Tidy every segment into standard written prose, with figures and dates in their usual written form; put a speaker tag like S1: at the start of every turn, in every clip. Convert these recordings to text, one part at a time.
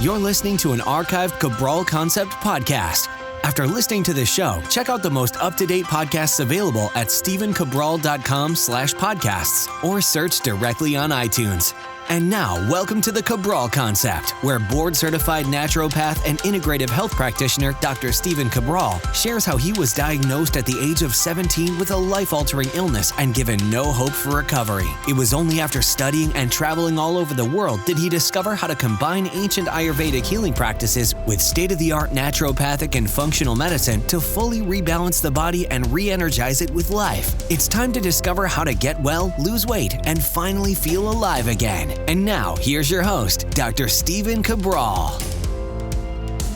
S1: You're listening to an archived Cabral Concept podcast. After listening to this show, check out the most up-to-date podcasts available at stephencabral.com/podcasts or search directly on iTunes. And now, welcome to the Cabral Concept, where board-certified naturopath and integrative health practitioner Dr. Stephen Cabral shares how he was diagnosed at the age of 17 with a life-altering illness and given no hope for recovery. It was only after studying and traveling all over the world did he discover how to combine ancient Ayurvedic healing practices with state-of-the-art naturopathic and functional medicine to fully rebalance the body and re-energize it with life. It's time to discover how to get well, lose weight, and finally feel alive again. And now, here's your host, Dr. Stephen Cabral.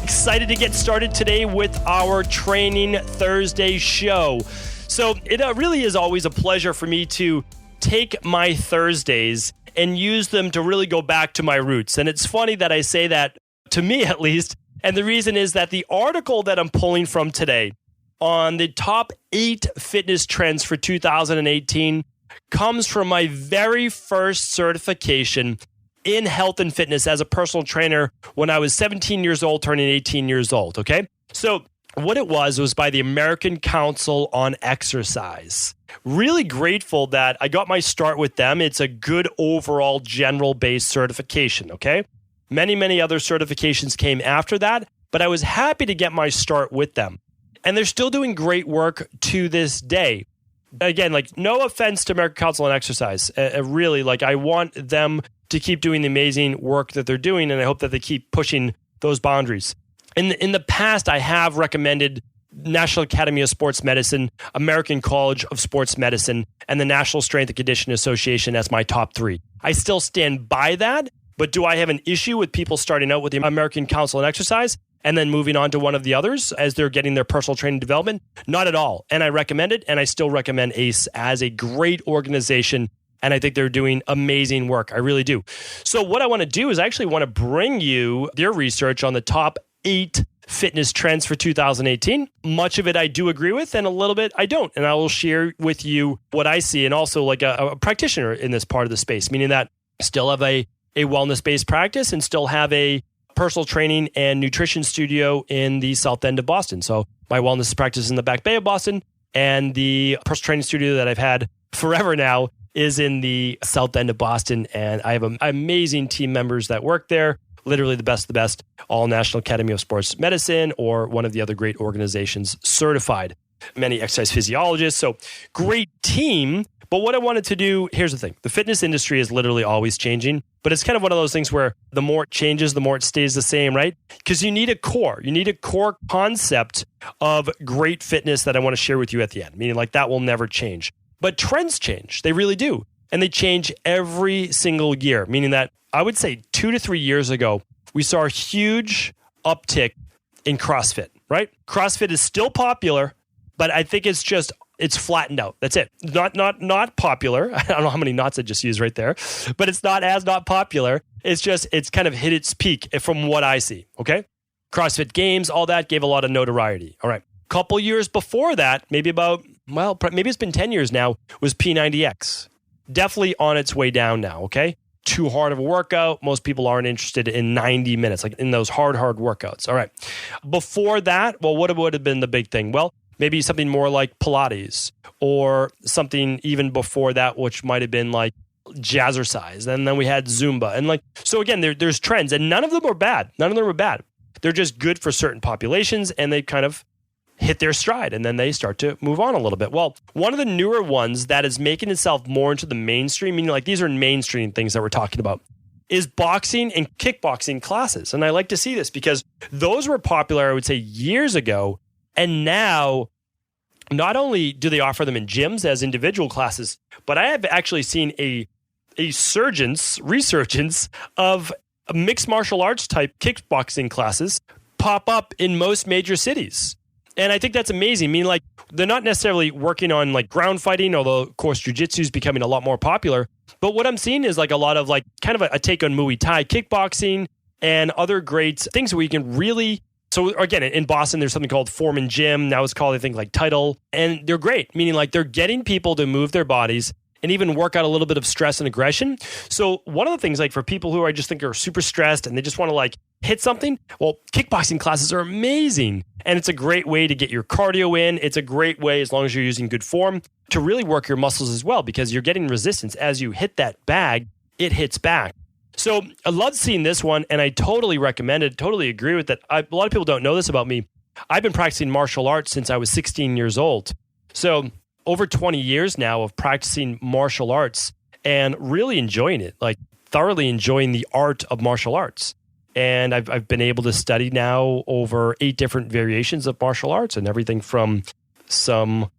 S2: Excited to get started today with our Training Thursday show. So it really is always a pleasure for me to take my Thursdays and use them to really go back to my roots. And it's funny that I say that, to me at least. And the reason is that the article that I'm pulling from today on the top 8 fitness trends for 2018 comes from my very first certification in health and fitness as a personal trainer when I was 17 years old, turning 18 years old, okay? So what it was by the American Council on Exercise. Really grateful that I got my start with them. It's a good overall general-based certification, okay? Many other certifications came after that, but I was happy to get my start with them. And they're still doing great work to this day. Again, no offense to American Council on Exercise. Really, I want them to keep doing the amazing work that they're doing, and I hope that they keep pushing those boundaries. In the past, I have recommended National Academy of Sports Medicine, American College of Sports Medicine, and the National Strength and Conditioning Association as my top 3. I still stand by that, but do I have an issue with people starting out with the American Council on Exercise and then moving on to one of the others as they're getting their personal training development? Not at all. And I recommend it, and I still recommend ACE as a great organization, and I think they're doing amazing work. I really do. So what I want to do is I actually want to bring you their research on the top 8 fitness trends for 2018. Much of it I do agree with, and a little bit I don't. And I will share with you what I see, and also a practitioner in this part of the space, meaning that I still have a wellness-based practice and still have a personal training and nutrition studio in the south end of Boston. So my wellness practice is in the Back Bay of Boston, and the personal training studio that I've had forever now is in the south end of Boston. And I have amazing team members that work there, literally the best of the best, all National Academy of Sports Medicine or one of the other great organizations certified. Many exercise physiologists. So great team. But what I wanted to do, here's the thing. The fitness industry is literally always changing, but it's kind of one of those things where the more it changes, the more it stays the same, right? Because you need a core. You need a core concept of great fitness that I want to share with you at the end, meaning that will never change. But trends change. They really do. And they change every single year, meaning that I would say 2 to 3 years ago, we saw a huge uptick in CrossFit, right? CrossFit is still popular, but I think it's flattened out. That's it. Not popular. I don't know how many knots I just used right there, but it's not popular. It's kind of hit its peak from what I see. Okay. CrossFit Games, all that gave a lot of notoriety. All right. Couple years before that, maybe it's been 10 years now, was P90X. Definitely on its way down now. Okay. Too hard of a workout. Most people aren't interested in 90 minutes, in those hard workouts. All right. Before that, what would have been the big thing? Well, maybe something more like Pilates, or something even before that, which might have been like jazzercise. And then we had Zumba. And so again, there's trends, and none of them are bad. They're just good for certain populations, and they kind of hit their stride, and then they start to move on a little bit. Well, one of the newer ones that is making itself more into the mainstream, meaning these are mainstream things that we're talking about, is boxing and kickboxing classes. And I like to see this because those were popular, I would say, years ago. And now, not only do they offer them in gyms as individual classes, but I have actually seen a resurgence of mixed martial arts type kickboxing classes pop up in most major cities. And I think that's amazing. I mean, they're not necessarily working on ground fighting, although of course jiu-jitsu is becoming a lot more popular. But what I'm seeing is a lot of kind of a take on Muay Thai kickboxing and other great things where you can really. So again, in Boston, there's something called Foreman Gym. Now it's called, I think, Title. And they're great, meaning they're getting people to move their bodies and even work out a little bit of stress and aggression. So one of the things for people who I just think are super stressed and they just want to hit something? Well, kickboxing classes are amazing. And it's a great way to get your cardio in. It's a great way, as long as you're using good form, to really work your muscles as well, because you're getting resistance. As you hit that bag, it hits back. So I love seeing this one, and I totally recommend it, totally agree with it. A lot of people don't know this about me. I've been practicing martial arts since I was 16 years old. So over 20 years now of practicing martial arts and really enjoying it, like thoroughly enjoying the art of martial arts. And I've been able to study now over 8 different variations of martial arts, and everything from some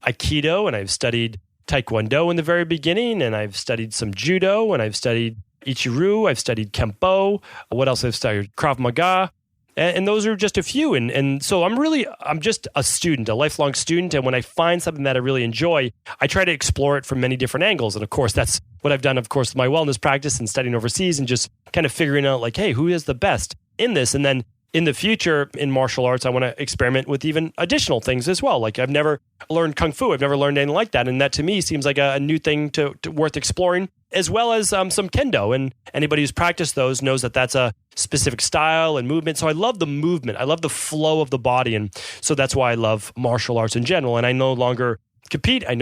S2: Aikido, and I've studied Taekwondo in the very beginning, and I've studied some Judo, and I've studied Ichiru, I've studied Kempo. What else I've studied? Krav Maga. And those are just a few. And so I'm just a student, a lifelong student. And when I find something that I really enjoy, I try to explore it from many different angles. And of course, that's what I've done, of course, with my wellness practice and studying overseas, and just kind of figuring out like, hey, who is the best in this? And then in the future, in martial arts, I want to experiment with even additional things as well. Like I've never learned Kung Fu. I've never learned anything like that. And that to me seems like a new thing to worth exploring, as well as some Kendo. And anybody who's practiced those knows that that's a specific style and movement. So I love the movement. I love the flow of the body. And so that's why I love martial arts in general. And I no longer compete. I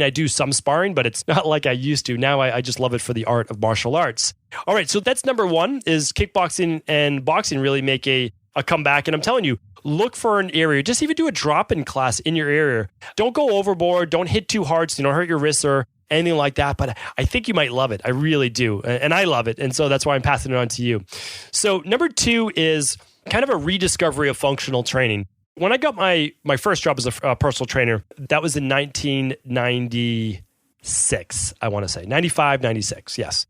S2: do some sparring, but it's not like I used to. Now I just love it for the art of martial arts. All right, so that's number one, is kickboxing and boxing really make a comeback. And I'm telling you, look for an area. Just even do a drop-in class in your area. Don't go overboard. Don't hit too hard so you don't hurt your wrists or anything like that. But I think you might love it. I really do. And I love it. And so that's why I'm passing it on to you. So number 2 is kind of a rediscovery of functional training. When I got my first job as a personal trainer, that was in 1996, I want to say. 95, 96, yes.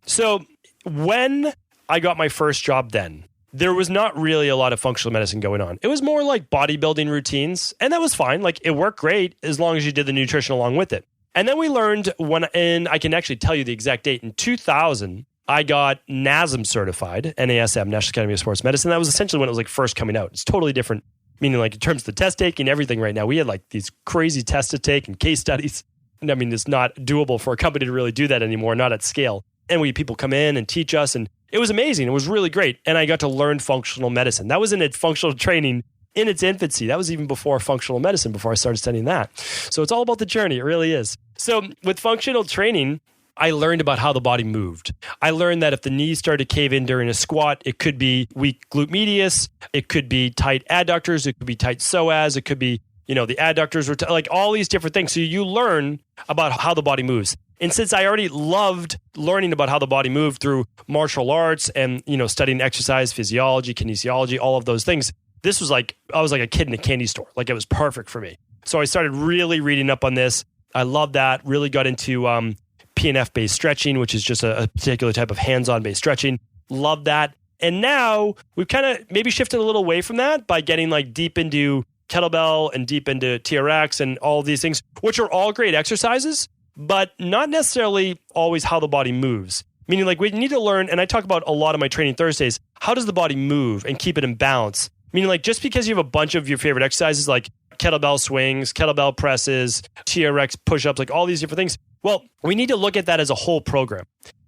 S2: So when I got my first job then, there was not really a lot of functional medicine going on. It was more like bodybuilding routines, and that was fine. Like, it worked great as long as you did the nutrition along with it. And then we learned I can actually tell you the exact date, in 2000, I got NASM certified, NASM, National Academy of Sports Medicine. That was essentially when it was like first coming out. It's totally different, meaning like in terms of the test taking, everything right now. We had like these crazy tests to take and case studies. And I mean, it's not doable for a company to really do that anymore, not at scale. And we had people come in and teach us, and it was amazing. It was really great. And I got to learn functional medicine. That was in its functional training in its infancy. That was even before functional medicine, before I started studying that. So it's all about the journey. It really is. So with functional training, I learned about how the body moved. I learned that if the knees started to cave in during a squat, it could be weak glute medius, it could be tight adductors, it could be tight psoas, it could be, the adductors were like all these different things. So you learn about how the body moves. And since I already loved learning about how the body moved through martial arts and, studying exercise, physiology, kinesiology, all of those things, this was like, I was like a kid in a candy store. Like, it was perfect for me. So I started really reading up on this. I loved that. Really got into PNF-based stretching, which is just a particular type of hands-on-based stretching. Love that. And now we've kind of maybe shifted a little away from that by getting like deep into kettlebell and deep into TRX and all these things, which are all great exercises, but not necessarily always how the body moves. Meaning, like, we need to learn, and I talk about a lot of my training Thursdays, how does the body move and keep it in balance? Meaning, like, just because you have a bunch of your favorite exercises like kettlebell swings, kettlebell presses, TRX push-ups, like all these different things, well, we need to look at that as a whole program.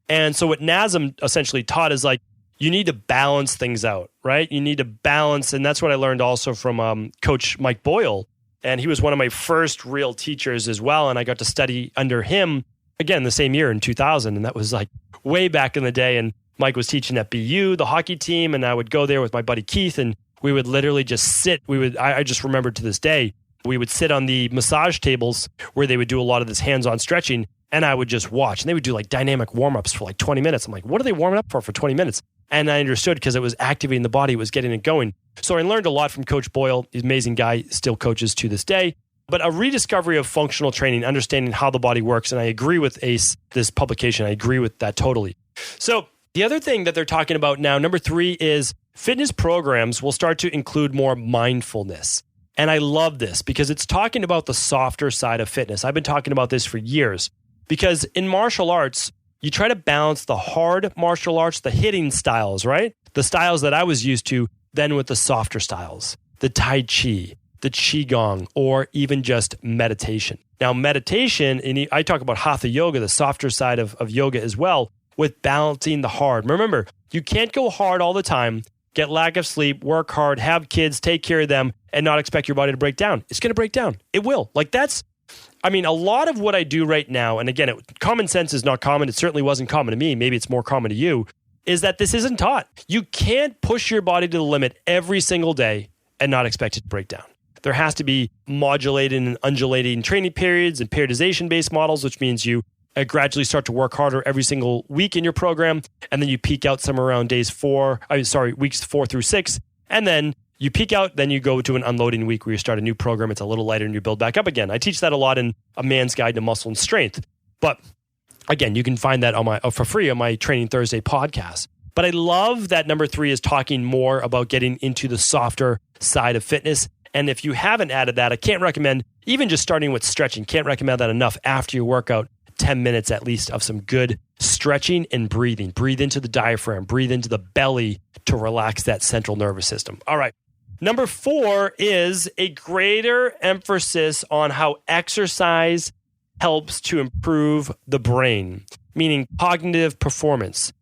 S2: And so what NASM essentially taught is like, you need to balance things out, right? You need to balance, and that's what I learned also from Coach Mike Boyle. And he was one of my first real teachers as well. And I got to study under him, again, the same year in 2000. And that was like way back in the day. And Mike was teaching at BU, the hockey team. And I would go there with my buddy Keith, and we would literally just sit. I just remember to this day, we would sit on the massage tables where they would do a lot of this hands-on stretching. And I would just watch. And they would do like dynamic warm-ups for like 20 minutes. I'm like, what are they warming up for 20 minutes? And I understood because it was activating the body, it was getting it going. So I learned a lot from Coach Boyle. He's an amazing guy, still coaches to this day. But a rediscovery of functional training, understanding how the body works. And I agree with ACE, this publication. I agree with that totally. So the other thing that they're talking about now, number 3, is fitness programs will start to include more mindfulness. And I love this because it's talking about the softer side of fitness. I've been talking about this for years because in martial arts, you try to balance the hard martial arts, the hitting styles, right? The styles that I was used to, then with the softer styles, the Tai Chi, the Qigong, or even just meditation. Now, meditation, and I talk about Hatha yoga, the softer side of yoga as well, with balancing the hard. Remember, you can't go hard all the time, get lack of sleep, work hard, have kids, take care of them, and not expect your body to break down. It's going to break down. It will. A lot of what I do right now, and again, common sense is not common. It certainly wasn't common to me. Maybe it's more common to you, is that this isn't taught. You can't push your body to the limit every single day and not expect it to break down. There has to be modulating and undulating training periods and periodization-based models, which means you gradually start to work harder every single week in your program, and then you peak out somewhere around weeks 4 through 6, and then you peak out, then you go to an unloading week where you start a new program. It's a little lighter and you build back up again. I teach that a lot in A Man's Guide to Muscle and Strength. But again, you can find that for free on my Training Thursday podcast. But I love that number 3 is talking more about getting into the softer side of fitness. And if you haven't added that, I can't recommend, even just starting with stretching, can't recommend that enough after your workout, 10 minutes at least of some good stretching and breathing. Breathe into the diaphragm, breathe into the belly to relax that central nervous system. All right. Number 4 is a greater emphasis on how exercise helps to improve the brain, meaning cognitive performance.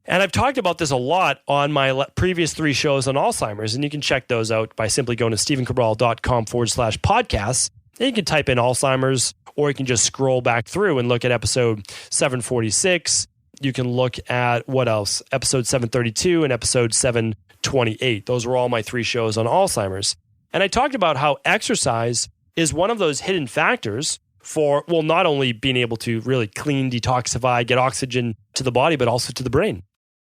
S2: And I've talked about this a lot on my previous 3 shows on Alzheimer's, and you can check those out by simply going to stephencabral.com/podcasts. And you can type in Alzheimer's, or you can just scroll back through and look at episode 746. You can look at what else? Episode 732 and episode 728. Those were all my 3 shows on Alzheimer's. And I talked about how exercise is one of those hidden factors for, not only being able to really clean, detoxify, get oxygen to the body, but also to the brain.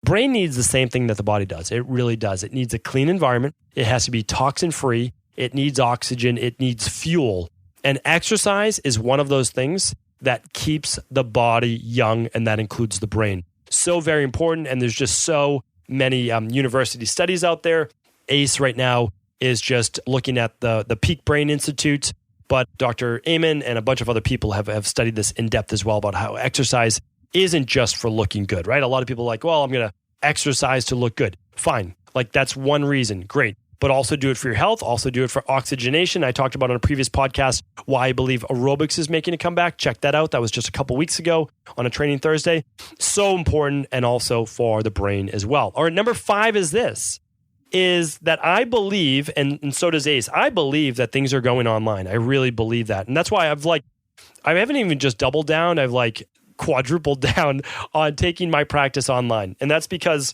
S2: Brain needs the same thing that the body does. It really does. It needs a clean environment. It has to be toxin-free. It needs oxygen. It needs fuel. And exercise is one of those things that keeps the body young, and that includes the brain. So very important, and there's just so many university studies out there. ACE right now is just looking at the Peak Brain Institute, but Dr. Amen and a bunch of other people have studied this in depth as well about how exercise isn't just for looking good, right? A lot of people are like, well, I'm going to exercise to look good. Fine. That's one reason. Great. But also do it for your health, also do it for oxygenation. I talked about on a previous podcast why I believe aerobics is making a comeback. Check that out. That was just a couple weeks ago on a Training Thursday. So important, and also for the brain as well. All right, number 5 is this, is that I believe, and so does Ace, I believe that things are going online. I really believe that. And that's why I haven't even just doubled down, I've quadrupled down on taking my practice online. And that's because,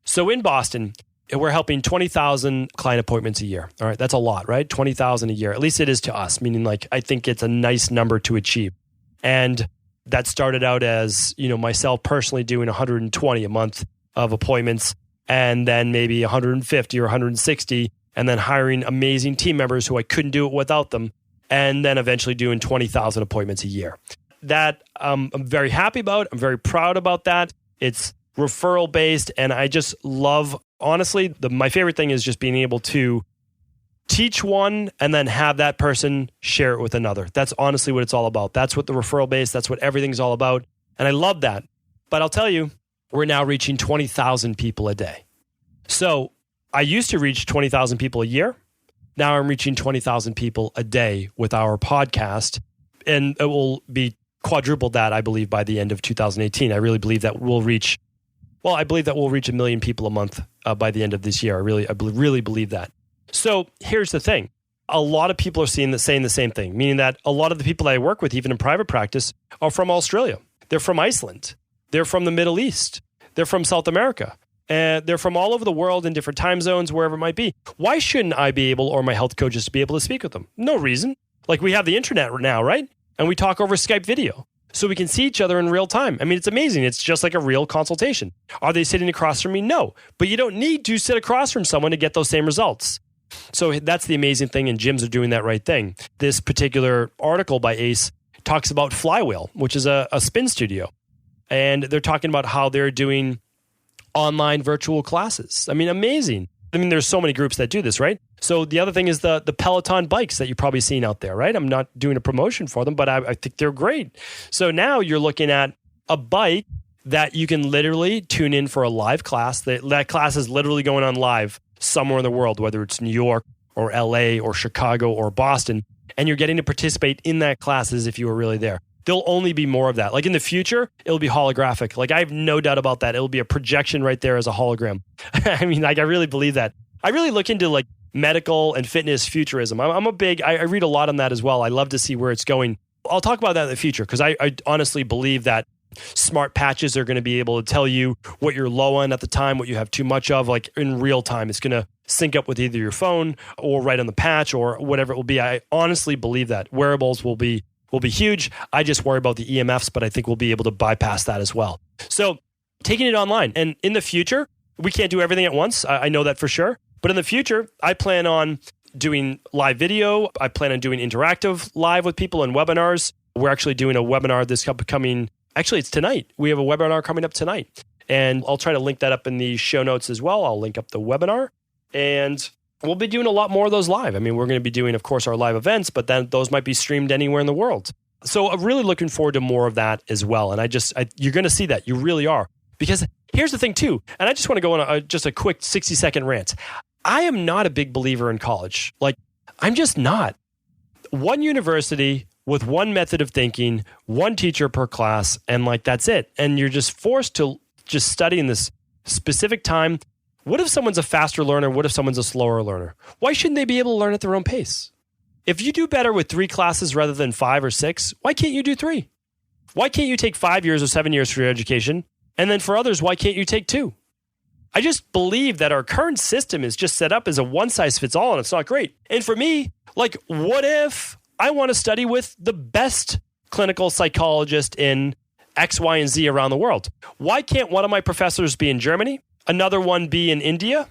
S2: so in Boston, we're helping 20,000 client appointments a year. All right. That's a lot, right? 20,000 a year. At least it is to us, meaning I think it's a nice number to achieve. And that started out as, myself personally doing 120 a month of appointments, and then maybe 150 or 160, and then hiring amazing team members who I couldn't do it without them. And then eventually doing 20,000 appointments a year. That I'm very happy about. I'm very proud about that. It's referral based. And I just love, honestly, my favorite thing is just being able to teach one and then have that person share it with another. That's honestly what it's all about. That's what the referral base, that's what everything's all about. And I love that. But I'll tell you, we're now reaching 20,000 people a day. So I used to reach 20,000 people a year. Now I'm reaching 20,000 people a day with our podcast. And it will be quadrupled that, I believe, by the end of 2018. I really believe that we'll reach, I believe that we'll reach 1 million people a month by the end of this year. I really believe that. So here's the thing. A lot of people are saying the same thing, meaning that a lot of the people that I work with, even in private practice, are from Australia. They're from Iceland. They're from the Middle East. They're from South America. And they're from all over the world in different time zones, wherever it might be. Why shouldn't I be able, or my health coaches, to be able to speak with them? No reason. We have the internet now, right? And we talk over Skype video. So we can see each other in real time. I mean, it's amazing. It's just like a real consultation. Are they sitting across from me? No. But you don't need to sit across from someone to get those same results. So that's the amazing thing, and gyms are doing that right thing. This particular article by Ace talks about Flywheel, which is a spin studio. And they're talking about how they're doing online virtual classes. I mean, amazing. I mean, there's so many groups that do this, right? So the other thing is the Peloton bikes that you've probably seen out there, right? I'm not doing a promotion for them, but I think they're great. So now you're looking at a bike that you can literally tune in for a live class. That class is literally going on live somewhere in the world, whether it's New York or LA or Chicago or Boston, and you're getting to participate in that class as if you were really there. there'll only be more of that. Like in the future, it'll be holographic. Like I have no doubt about that. It'll be a projection right there as a hologram. I mean, like I really believe that. I really look into like medical and fitness futurism. I'm a big, I read a lot on that as well. I love to see where it's going. I'll talk about that in the future because I honestly believe that smart patches are going to be able to tell you what you're low on at the time, what you have too much of, like in real time. It's going to sync up with either your phone or right on the patch or whatever it will be. I honestly believe that wearables will be huge. I just worry about the EMFs, but I think we'll be able to bypass that as well. So taking it online, and in the future, we can't do everything at once. I know that for sure. But in the future, I plan on doing live video. I plan on doing interactive live with people and webinars. We're actually doing a webinar this upcoming. Actually, it's tonight. We have a webinar coming up tonight. And I'll try to link that up in the show notes as well. I'll link up the webinar. And we'll be doing a lot more of those live. I mean, we're going to be doing, of course, our live events, but then those might be streamed anywhere in the world. So I'm really looking forward to more of that as well. And you're going to see that. You really are. Because here's the thing too, and I just want to go on just a quick 60-second rant. I am not a big believer in college. Like, I'm just not. One university with one method of thinking, one teacher per class, and like that's it. And you're just forced to just study in this specific time. What if someone's a faster learner? What if someone's a slower learner? Why shouldn't they be able to learn at their own pace? If you do better with 3 classes rather than 5 or 6, why can't you do 3? Why can't you take 5 years or 7 years for your education? And then for others, why can't you take 2? I just believe that our current system is just set up as a one-size-fits-all, and it's not great. And for me, like, what if I want to study with the best clinical psychologist in X, Y, and Z around the world? Why can't one of my professors be in Germany, another one be in India,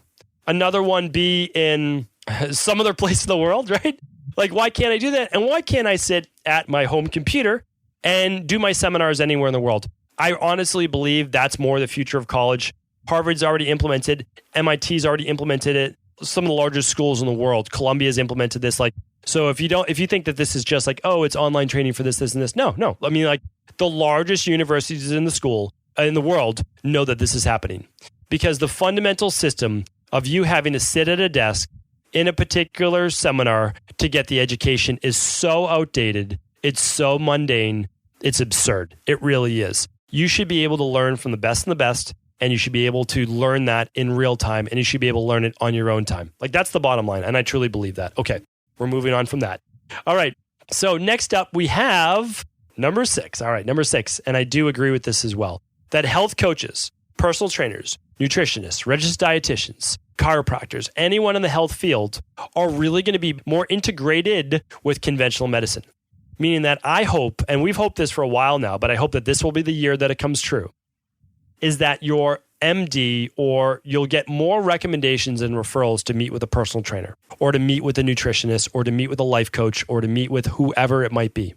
S2: another one be in some other place in the world, right? Like, why can't I do that? And why can't I sit at my home computer and do my seminars anywhere in the world? I honestly believe that's more the future of college. Harvard's already implemented. MIT's already implemented it. Some of the largest schools in the world. Columbia's implemented this. Like, so if you think that this is just like, oh, it's online training for this, and this. No. I mean, like, the largest universities in the world know that this is happening. Because the fundamental system of you having to sit at a desk in a particular seminar to get the education is so outdated. It's so mundane. It's absurd. It really is. You should be able to learn from the best and the best, and you should be able to learn that in real time, and you should be able to learn it on your own time. Like, that's the bottom line, and I truly believe that. Okay, we're moving on from that. All right, so next up we have number 6. All right, number 6, and I do agree with this as well, that health coaches, personal trainers, nutritionists, registered dietitians, chiropractors, anyone in the health field are really going to be more integrated with conventional medicine. Meaning that I hope, and we've hoped this for a while now, but I hope that this will be the year that it comes true, is that your MD or you'll get more recommendations and referrals to meet with a personal trainer or to meet with a nutritionist or to meet with a life coach or to meet with whoever it might be.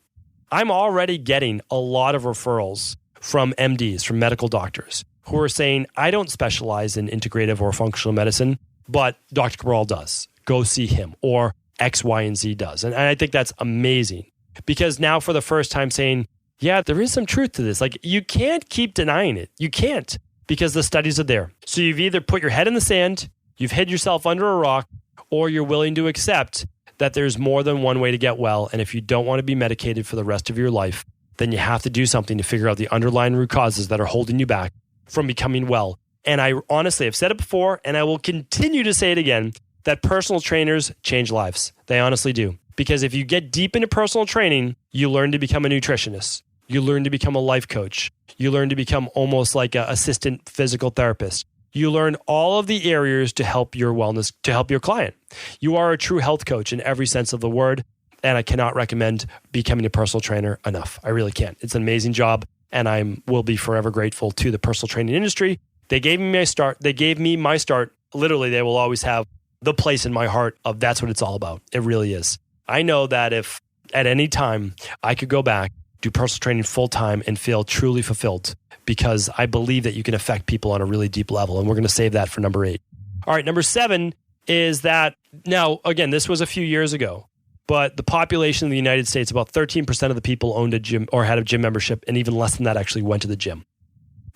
S2: I'm already getting a lot of referrals from MDs, from medical doctors who are saying, I don't specialize in integrative or functional medicine, but Dr. Cabral does. Go see him, or X, Y, and Z does. And I think that's amazing. Because now for the first time saying, yeah, there is some truth to this. Like, you can't keep denying it. You can't, because the studies are there. So you've either put your head in the sand, you've hid yourself under a rock, or you're willing to accept that there's more than one way to get well. And if you don't want to be medicated for the rest of your life, then you have to do something to figure out the underlying root causes that are holding you back from becoming well. And I honestly have said it before, and I will continue to say it again, that personal trainers change lives. They honestly do. Because if you get deep into personal training, you learn to become a nutritionist. You learn to become a life coach. You learn to become almost like an assistant physical therapist. You learn all of the areas to help your wellness, to help your client. You are a true health coach in every sense of the word. And I cannot recommend becoming a personal trainer enough. I really can't. It's an amazing job. And I will be forever grateful to the personal training industry. They gave me my start. Literally, they will always have the place in my heart of that's what it's all about. It really is. I know that if at any time I could go back, do personal training full time and feel truly fulfilled, because I believe that you can affect people on a really deep level. And we're going to save that for number 8. All right, number 7 is that now, again, this was a few years ago, but the population of the United States, about 13% of the people owned a gym or had a gym membership, and even less than that actually went to the gym.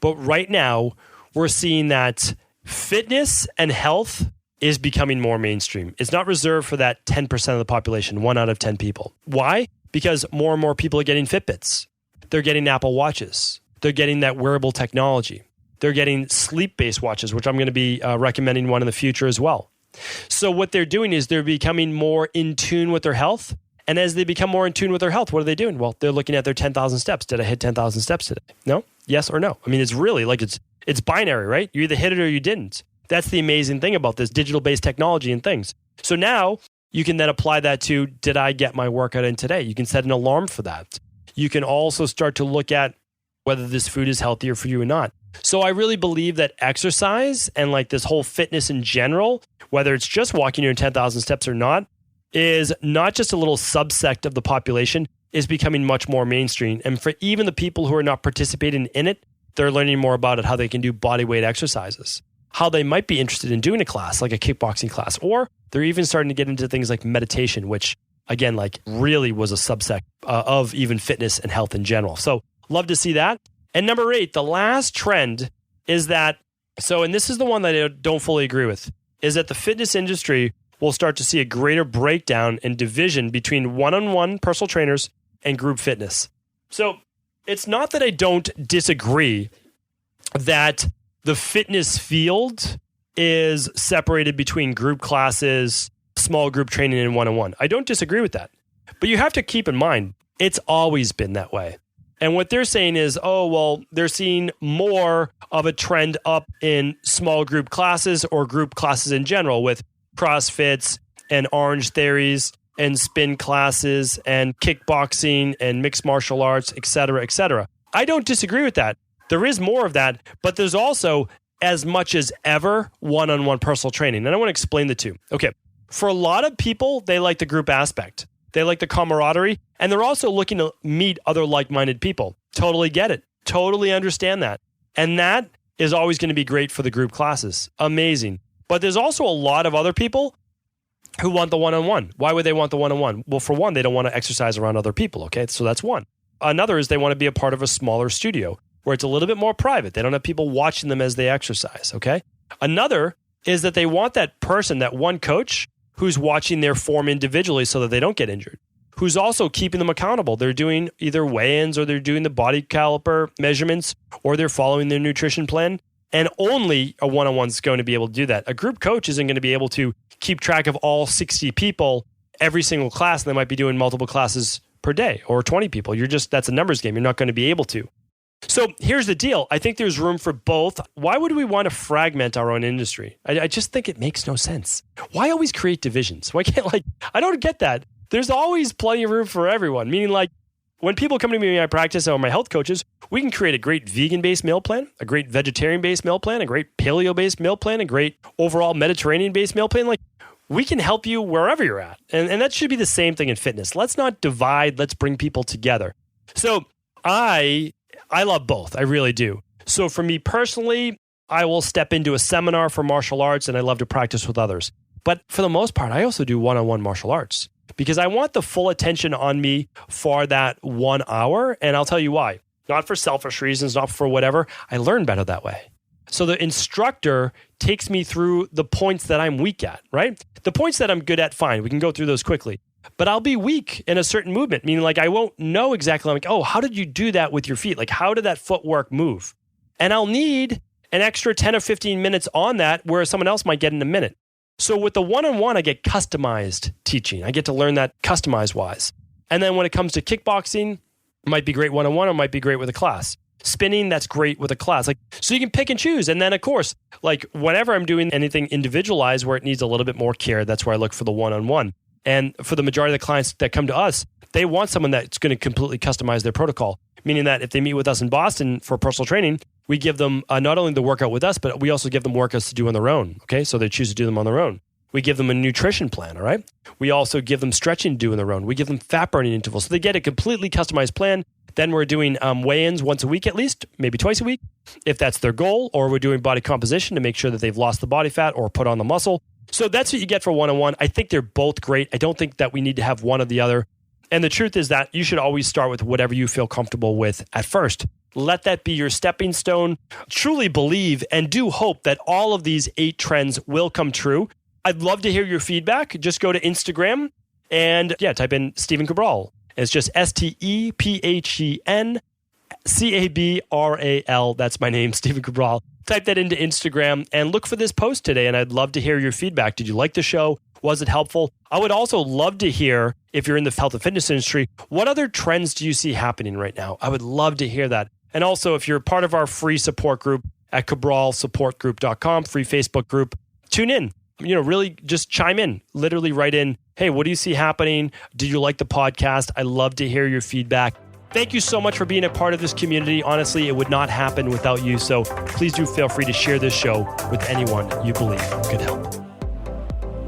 S2: But right now, we're seeing that fitness and health is becoming more mainstream. It's not reserved for that 10% of the population, 1 out of 10 people. Why? Because more and more people are getting Fitbits. They're getting Apple Watches. They're getting that wearable technology. They're getting sleep-based watches, which I'm going to be recommending one in the future as well. So what they're doing is they're becoming more in tune with their health. And as they become more in tune with their health, what are they doing? Well, they're looking at their 10,000 steps. Did I hit 10,000 steps today? No? Yes or no? I mean, it's really like it's binary, right? You either hit it or you didn't. That's the amazing thing about this digital-based technology and things. So now you can then apply that to, did I get my workout in today? You can set an alarm for that. You can also start to look at whether this food is healthier for you or not. So I really believe that exercise and like this whole fitness in general, whether it's just walking your 10,000 steps or not, is not just a little subsect of the population, is becoming much more mainstream. And for even the people who are not participating in it, they're learning more about it, how they can do body weight exercises, how they might be interested in doing a class, like a kickboxing class, or they're even starting to get into things like meditation, which again, like really was a subsect of even fitness and health in general. So love to see that. And number 8, the last trend is that, and this is the one that I don't fully agree with, is that the fitness industry will start to see a greater breakdown and division between one-on-one personal trainers and group fitness. So it's not that I don't disagree that the fitness field is separated between group classes, small group training, and one-on-one. I don't disagree with that. But you have to keep in mind, it's always been that way. And what they're saying is, they're seeing more of a trend up in small group classes or group classes in general with CrossFits and Orange Theories and spin classes and kickboxing and mixed martial arts, et cetera, et cetera. I don't disagree with that. There is more of that, but there's also as much as ever one-on-one personal training. And I want to explain the two. Okay. For a lot of people, they like the group aspect. They like the camaraderie, and they're also looking to meet other like-minded people. Totally get it. Totally understand that. And that is always going to be great for the group classes. Amazing. But there's also a lot of other people who want the one-on-one. Why would they want the one-on-one? Well, for one, they don't want to exercise around other people, okay? So that's one. Another is they want to be a part of a smaller studio where it's a little bit more private. They don't have people watching them as they exercise, okay? Another is that they want that person, that one coach, who's watching their form individually so that they don't get injured, who's also keeping them accountable. They're doing either weigh-ins or they're doing the body caliper measurements or they're following their nutrition plan. And only a one-on-one's going to be able to do that. A group coach isn't going to be able to keep track of all 60 people every single class. And they might be doing multiple classes per day or 20 people. That's a numbers game. You're not going to be able to. So here's the deal. I think there's room for both. Why would we want to fragment our own industry? I just think it makes no sense. Why always create divisions? Why can't I don't get that. There's always plenty of room for everyone. Meaning like when people come to me in my practice or my health coaches, we can create a great vegan-based meal plan, a great vegetarian-based meal plan, a great paleo-based meal plan, a great overall Mediterranean-based meal plan. Like we can help you wherever you're at. And that should be the same thing in fitness. Let's not divide. Let's bring people together. So I love both. I really do. So for me personally, I will step into a seminar for martial arts and I love to practice with others. But for the most part, I also do one-on-one martial arts because I want the full attention on me for that 1 hour. And I'll tell you why. Not for selfish reasons, not for whatever. I learn better that way. So the instructor takes me through the points that I'm weak at, right? The points that I'm good at, fine. We can go through those quickly. But I'll be weak in a certain movement, meaning like I won't know exactly, like, how did you do that with your feet? Like, how did that footwork move? And I'll need an extra 10 or 15 minutes on that, where someone else might get in a minute. So with the one-on-one, I get customized teaching. I get to learn that customized wise. And then when it comes to kickboxing, it might be great one-on-one or might be great with a class. Spinning, that's great with a class. So you can pick and choose. And then of course, like whenever I'm doing anything individualized where it needs a little bit more care, that's where I look for the one-on-one. And for the majority of the clients that come to us, they want someone that's going to completely customize their protocol. Meaning that if they meet with us in Boston for personal training, we give them not only the workout with us, but we also give them workouts to do on their own. Okay, so they choose to do them on their own. We give them a nutrition plan, all right? We also give them stretching to do on their own. We give them fat burning intervals. So they get a completely customized plan. Then we're doing weigh-ins once a week at least, maybe twice a week, if that's their goal. Or we're doing body composition to make sure that they've lost the body fat or put on the muscle. So that's what you get for one-on-one. I think they're both great. I don't think that we need to have one or the other. And the truth is that you should always start with whatever you feel comfortable with at first. Let that be your stepping stone. Truly believe and do hope that all of these 8 trends will come true. I'd love to hear your feedback. Just go to Instagram and type in Stephen Cabral. It's just STEPHEN Cabral. That's my name, Stephen Cabral. Type that into Instagram and look for this post today, and I'd love to hear your feedback. Did you like the show? Was it helpful? I would also love to hear, if you're in the health and fitness industry, what other trends do you see happening right now? I would love to hear that. And also, if you're part of our free support group at cabralsupportgroup.com, free Facebook group, tune in. Really just chime in. Literally write in, hey, what do you see happening? Do you like the podcast? I love to hear your feedback. Thank you so much for being a part of this community. Honestly, it would not happen without you. So please do feel free to share this show with anyone you believe could help.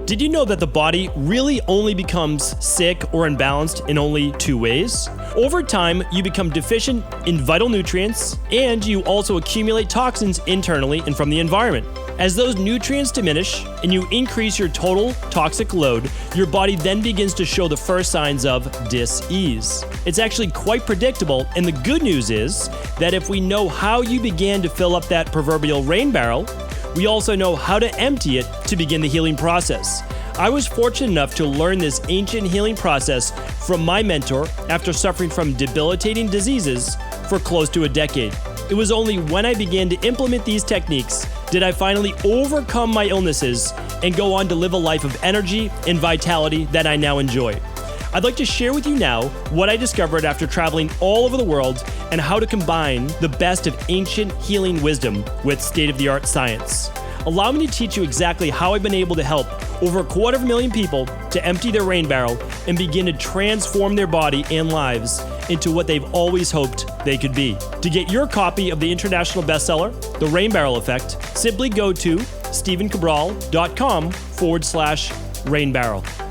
S2: Did you know that the body really only becomes sick or imbalanced in only 2 ways? Over time, you become deficient in vital nutrients, and you also accumulate toxins internally and from the environment. As those nutrients diminish and you increase your total toxic load, your body then begins to show the first signs of dis-ease. It's actually quite predictable, and the good news is that if we know how you began to fill up that proverbial rain barrel, we also know how to empty it to begin the healing process. I was fortunate enough to learn this ancient healing process from my mentor after suffering from debilitating diseases for close to a decade. It was only when I began to implement these techniques did I finally overcome my illnesses and go on to live a life of energy and vitality that I now enjoy. I'd like to share with you now what I discovered after traveling all over the world and how to combine the best of ancient healing wisdom with state-of-the-art science. Allow me to teach you exactly how I've been able to help over 250,000 people to empty their rain barrel and begin to transform their body and lives into what they've always hoped they could be. To get your copy of the international bestseller, The Rain Barrel Effect, simply go to stephencabral.com/rainbarrel.